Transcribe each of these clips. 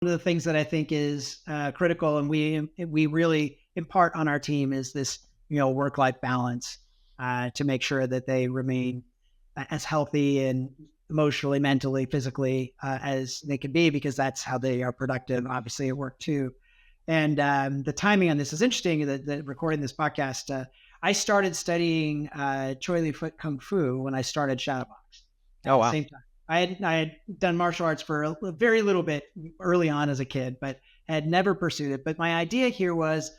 of the things that I think is critical, and we really impart on our team is this, work-life balance to make sure that they remain as healthy and emotionally, mentally, physically as they can be, because that's how they are productive, obviously, at work too. And the timing on this is interesting. That recording this podcast, I started studying Choi Li Foot Kung Fu when I started Shadowbox. Oh, wow. Same time. I had done martial arts for a very little bit early on as a kid, but had never pursued it. But my idea here was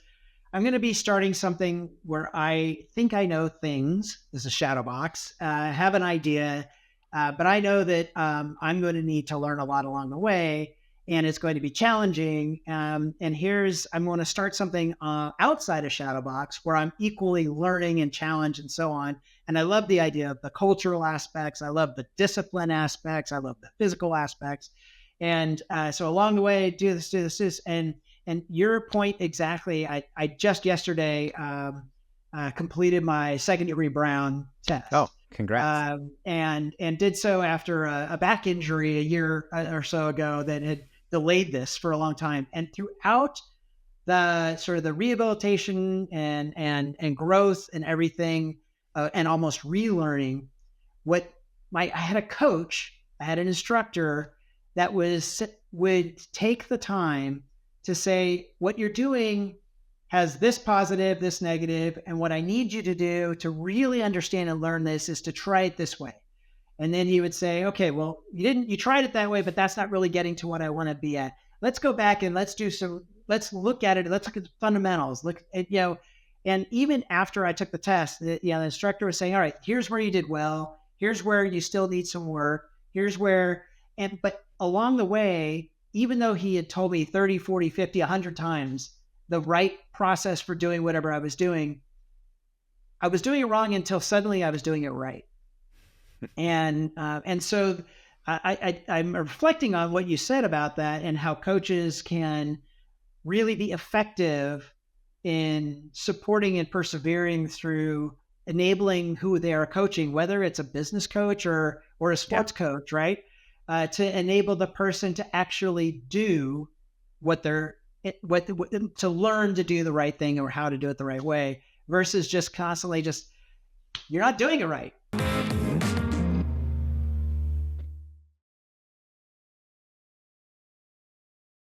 I'm going to be starting something where I think I know things. This is Shadowbox. Have an idea, but I know that I'm going to need to learn a lot along the way, and it's going to be challenging. I'm going to start something outside of Shadowbox where I'm equally learning and challenged and so on. And I love the idea of the cultural aspects. I love the discipline aspects. I love the physical aspects. And so along the way, do this. And your point exactly, I just yesterday completed my second-degree Brown test. Oh, congrats. And did so after a back injury a year or so ago that had delayed this for a long time. And throughout the sort of the rehabilitation and growth and everything, and almost relearning I had a coach, I had an instructor that would take the time to say, what you're doing has this positive, this negative, and what I need you to do to really understand and learn this is to try it this way. And then he would say, okay, well, you tried it that way, but that's not really getting to what I want to be at. Let's go back and let's look at it. Let's look at the fundamentals. Look at, and even after I took the test, the instructor was saying, all right, here's where you did well. Here's where you still need some work. But along the way, even though he had told me 30, 40, 50, 100 times the right process for doing whatever I was doing it wrong until suddenly I was doing it right. And so I'm reflecting on what you said about that and how coaches can really be effective in supporting and persevering through enabling who they are coaching, whether it's a business coach or a sports coach, right? To enable the person to actually do to learn to do the right thing or how to do it the right way, versus just constantly you're not doing it right.